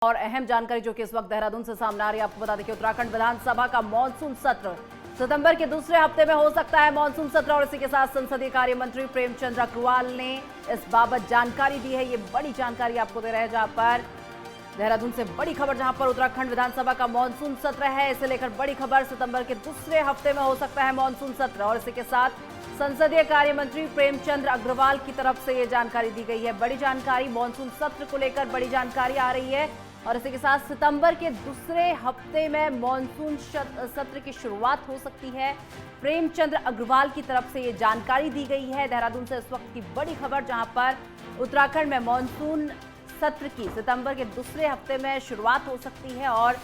और अहम जानकारी जो कि इस वक्त देहरादून से सामने आ रही है, आपको बता दें कि उत्तराखंड विधानसभा का मॉनसून सत्र सितंबर के दूसरे हफ्ते में हो सकता है मॉनसून सत्र। और इसी के साथ संसदीय कार्य मंत्री प्रेमचंद अग्रवाल ने इस बाबत जानकारी दी है। ये बड़ी जानकारी आपको दे रहे हैं, जहां पर देहरादून से बड़ी खबर, जहां पर उत्तराखंड विधानसभा का मॉनसून सत्र है, इसे लेकर बड़ी खबर। सितंबर के दूसरे हफ्ते में हो सकता है मॉनसून सत्र। और इसी के साथ संसदीय कार्य मंत्री प्रेमचंद अग्रवाल की तरफ से ये जानकारी दी गई है। बड़ी जानकारी, मॉनसून सत्र को लेकर बड़ी जानकारी आ रही है। और इसी के साथ सितंबर के दूसरे हफ्ते में मॉनसून सत्र की शुरुआत हो सकती है। प्रेमचंद अग्रवाल की तरफ से ये जानकारी दी गई है। देहरादून से इस वक्त की बड़ी खबर, जहां पर उत्तराखंड में मॉनसून सत्र की सितंबर के दूसरे हफ्ते में शुरुआत हो सकती है और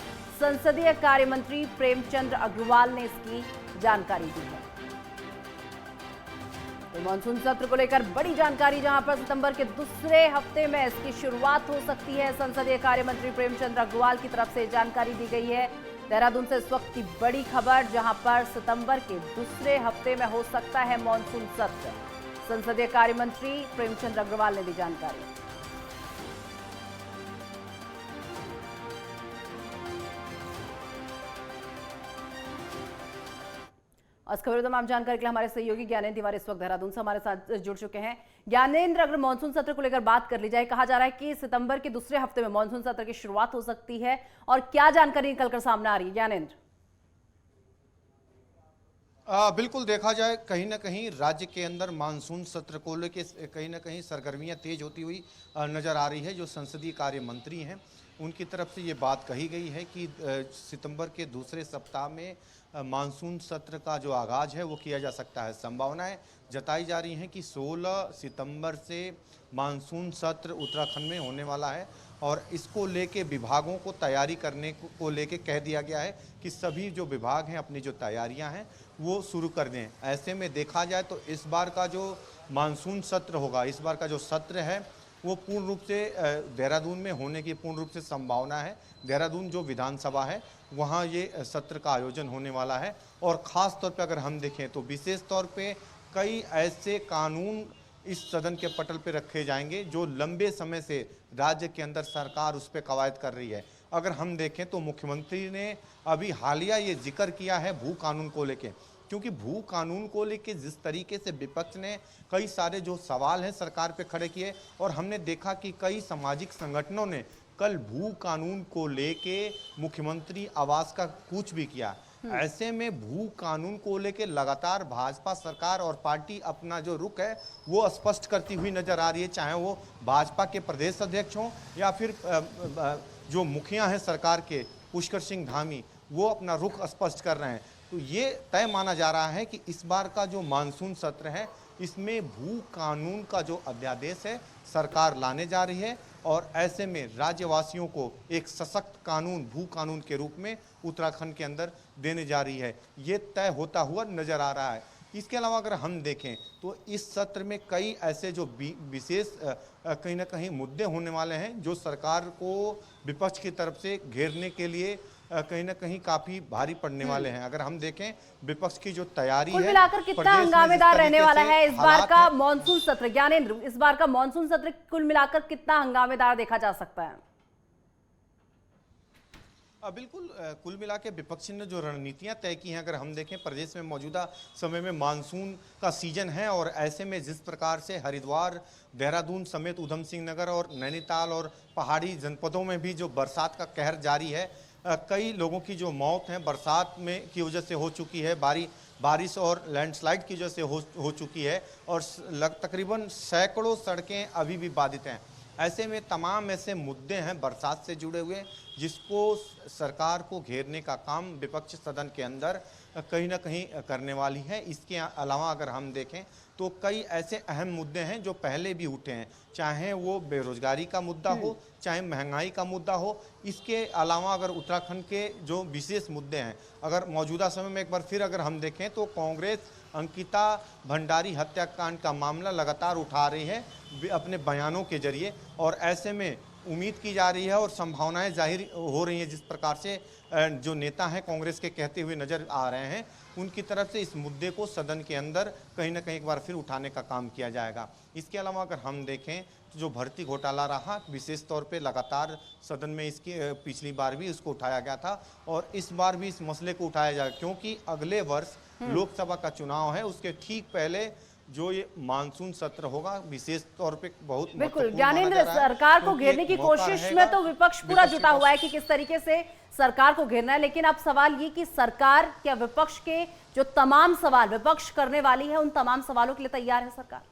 संसदीय कार्य मंत्री प्रेमचंद अग्रवाल ने इसकी जानकारी दी है। तो मॉनसून सत्र को लेकर बड़ी जानकारी, जहां पर सितंबर के दूसरे हफ्ते में इसकी शुरुआत हो सकती है। संसदीय कार्य मंत्री प्रेमचंद अग्रवाल की तरफ से जानकारी दी गई है। देहरादून से इस वक्त की बड़ी खबर, जहां पर सितंबर के दूसरे हफ्ते में हो सकता है मॉनसून सत्र। संसदीय कार्य मंत्री प्रेमचंद अग्रवाल ने दी जानकारी। इस खबर में तमाम जानकारी के लिए हमारे सहयोगी ज्ञानेंद्र तिवारी इस वक्त देहरादून से हमारे साथ जुड़ चुके हैं। ज्ञानेंद्र, अगर मॉनसून सत्र को लेकर बात कर ली जाए, कहा जा रहा है कि सितंबर के दूसरे हफ्ते में मॉनसून सत्र की शुरुआत हो सकती है, और क्या जानकारी निकलकर सामने आ रही है ज्ञानेंद्र? बिल्कुल, देखा जाए कहीं ना कहीं राज्य के अंदर मानसून सत्र को लेकर कहीं ना कहीं सरगर्मियां तेज होती हुई नजर आ रही है। जो संसदीय कार्य मंत्री हैं उनकी तरफ से ये बात कही गई है कि सितंबर के दूसरे सप्ताह में मानसून सत्र का जो आगाज़ है वो किया जा सकता है। संभावनाएं जताई जा रही हैं कि 16 सितंबर से मानसून सत्र उत्तराखंड में होने वाला है और इसको लेके विभागों को तैयारी करने को लेके कह दिया गया है कि सभी जो विभाग हैं अपनी जो तैयारियां हैं वो शुरू कर दें। ऐसे में देखा जाए तो इस बार का जो मानसून सत्र होगा, इस बार का जो सत्र है वो पूर्ण रूप से देहरादून में होने की पूर्ण रूप से संभावना है। देहरादून जो विधानसभा है वहाँ ये सत्र का आयोजन होने वाला है। और ख़ास तौर पे अगर हम देखें तो विशेष तौर पे कई ऐसे कानून इस सदन के पटल पे रखे जाएंगे जो लंबे समय से राज्य के अंदर सरकार उस पर कवायद कर रही है। अगर हम देखें तो मुख्यमंत्री ने अभी हालिया ये जिक्र किया है भू कानून को लेके, क्योंकि भू कानून को लेके जिस तरीके से विपक्ष ने कई सारे जो सवाल हैं सरकार पे खड़े किए, और हमने देखा कि कई सामाजिक संगठनों ने कल भू कानून को लेके मुख्यमंत्री आवास का कूच भी किया। ऐसे में भू कानून को लेके लगातार भाजपा सरकार और पार्टी अपना जो रुख है वो स्पष्ट करती हुई नजर आ रही है, चाहे वो भाजपा के प्रदेश अध्यक्ष हों या फिर जो मुखिया हैं सरकार के पुष्कर सिंह धामी, वो अपना रुख स्पष्ट कर रहे हैं। तो ये तय माना जा रहा है कि इस बार का जो मानसून सत्र है इसमें भू कानून का जो अध्यादेश है सरकार लाने जा रही है, और ऐसे में राज्यवासियों को एक सशक्त कानून भू कानून के रूप में उत्तराखंड के अंदर देने जा रही है। ये तय होता हुआ नजर आ रहा है। इसके अलावा अगर हम देखें तो इस सत्र में कई ऐसे जो विशेष कहीं ना कहीं मुद्दे होने वाले हैं जो सरकार को विपक्ष की तरफ से घेरने के लिए कहीं ना कहीं काफी भारी पड़ने वाले हैं। अगर हम देखें विपक्ष की जो तैयारी है, कुल मिलाकर कितना हंगामेदार रहने वाला है इस बार का मॉनसून सत्र? ज्ञानेंद्र, इस बार का मॉनसून सत्र कुल मिलाकर कितना हंगामेदार देखा जा सकता है? बिल्कुल, कुल मिला के विपक्ष ने जो रणनीतियां तय की हैं, अगर हम देखें प्रदेश में मौजूदा समय में मानसून का सीजन है, और ऐसे में जिस प्रकार से हरिद्वार, देहरादून समेत उधम सिंह नगर और नैनीताल और पहाड़ी जनपदों में भी जो बरसात का कहर जारी है, कई लोगों की जो मौत है बरसात में की वजह से हो चुकी है, बारिश और लैंडस्लाइड की वजह से हो चुकी है, और तकरीबन सैकड़ों सड़कें अभी भी बाधित हैं। ऐसे में तमाम ऐसे मुद्दे हैं बरसात से जुड़े हुए जिसको सरकार को घेरने का काम विपक्ष सदन के अंदर कहीं ना कहीं करने वाली है। इसके अलावा अगर हम देखें तो कई ऐसे अहम मुद्दे हैं जो पहले भी उठे हैं, चाहे वो बेरोजगारी का मुद्दा हो, चाहे महंगाई का मुद्दा हो। इसके अलावा अगर उत्तराखंड के जो विशेष मुद्दे हैं, अगर मौजूदा समय में एक बार फिर अगर हम देखें तो कांग्रेस अंकिता भंडारी हत्याकांड का मामला लगातार उठा रही है अपने बयानों के जरिए, और ऐसे में उम्मीद की जा रही है और संभावनाएं जाहिर हो रही हैं जिस प्रकार से जो नेता हैं कांग्रेस के कहते हुए नजर आ रहे हैं, उनकी तरफ से इस मुद्दे को सदन के अंदर कहीं ना कहीं एक बार फिर उठाने का काम किया जाएगा। इसके अलावा अगर हम देखें जो भर्ती घोटाला रहा, विशेष तौर पे लगातार सदन में इसकी पिछली बार भी इसको उठाया गया था और इस बार भी इस मसले को उठाया जाएगा, क्योंकि अगले वर्ष लोकसभा का चुनाव है। उसके ठीक पहले जो ये मानसून सत्र होगा, विशेष तौर पे बहुत बिल्कुल ज्ञानेंद्र, सरकार को घेरने की कोशिश में तो विपक्ष पूरा जुटा हुआ है कि किस तरीके से सरकार को घेरना है, लेकिन अब सवाल ये कि सरकार क्या विपक्ष के जो तमाम सवाल विपक्ष करने वाली है उन तमाम सवालों के लिए तैयार है सरकार?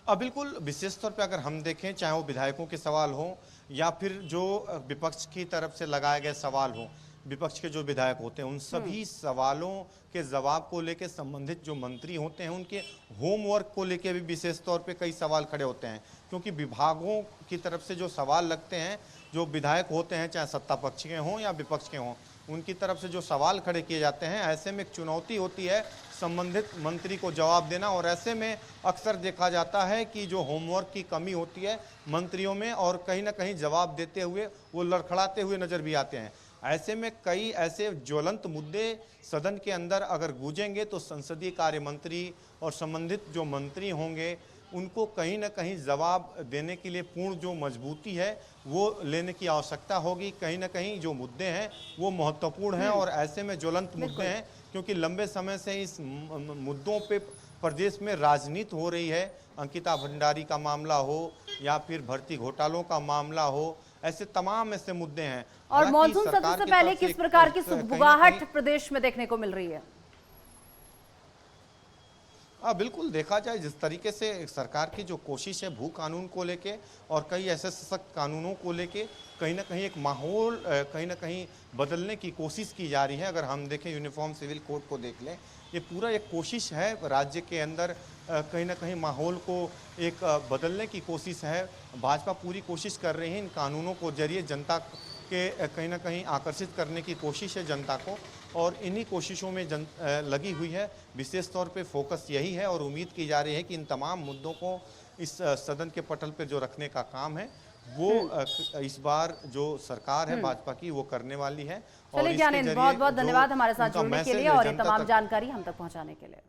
बिल्कुल, विशेष तौर पे अगर हम देखें, चाहे वो विधायकों के सवाल हो या फिर जो विपक्ष की तरफ से लगाए गए सवाल हो, विपक्ष के जो विधायक होते हैं उन सभी सवालों के जवाब को लेकर संबंधित जो मंत्री होते हैं उनके होमवर्क को लेकर भी विशेष तौर पे कई सवाल खड़े होते हैं, क्योंकि विभागों की तरफ से जो सवाल लगते हैं, जो विधायक होते हैं चाहे सत्ता पक्ष के हों या विपक्ष के हों, उनकी तरफ से जो सवाल खड़े किए जाते हैं, ऐसे में एक चुनौती होती है संबंधित मंत्री को जवाब देना। और ऐसे में अक्सर देखा जाता है कि जो होमवर्क की कमी होती है मंत्रियों में, और कहीं ना कहीं जवाब देते हुए वो लड़खड़ाते हुए नजर भी आते हैं। ऐसे में कई ऐसे ज्वलंत मुद्दे सदन के अंदर अगर गूंजेंगे तो संसदीय कार्य मंत्री और संबंधित जो मंत्री होंगे उनको कहीं ना कहीं जवाब देने के लिए पूर्ण जो मजबूती है वो लेने की आवश्यकता होगी। कहीं ना कहीं जो मुद्दे हैं वो महत्वपूर्ण हैं और ऐसे में ज्वलंत मुद्दे हैं, क्योंकि लंबे समय से इस मुद्दों पे प्रदेश में राजनीति हो रही है। अंकिता भंडारी का मामला हो या फिर भर्ती घोटालों का मामला हो, ऐसे तमाम ऐसे मुद्दे हैं। और मॉनसून सत्र से पहले किस प्रकार की सुगबुगाहट प्रदेश में देखने को मिल रही है? बिल्कुल, देखा जाए जिस तरीके से सरकार की जो कोशिश है भू कानून को लेके और कई ऐसे सख्त कानूनों को लेके, कहीं ना कहीं एक माहौल कहीं ना कहीं बदलने की कोशिश की जा रही है। अगर हम देखें यूनिफॉर्म सिविल कोड को देख लें, ये पूरा एक कोशिश है राज्य के अंदर कहीं ना कहीं माहौल को एक बदलने की कोशिश है। भाजपा पूरी कोशिश कर रही है इन कानूनों को जरिए जनता के कहीं ना कहीं आकर्षित करने की कोशिश है जनता को, और इन्हीं कोशिशों में लगी हुई है। विशेष तौर पे फोकस यही है और उम्मीद की जा रही है कि इन तमाम मुद्दों को इस सदन के पटल पर जो रखने का काम है वो इस बार जो सरकार है भाजपा की वो करने वाली है। चलिए ज्ञानेंद्र, बहुत बहुत धन्यवाद हमारे साथ जुड़ने के लिए और ये तमाम जानकारी हम तक पहुंचाने के लिए।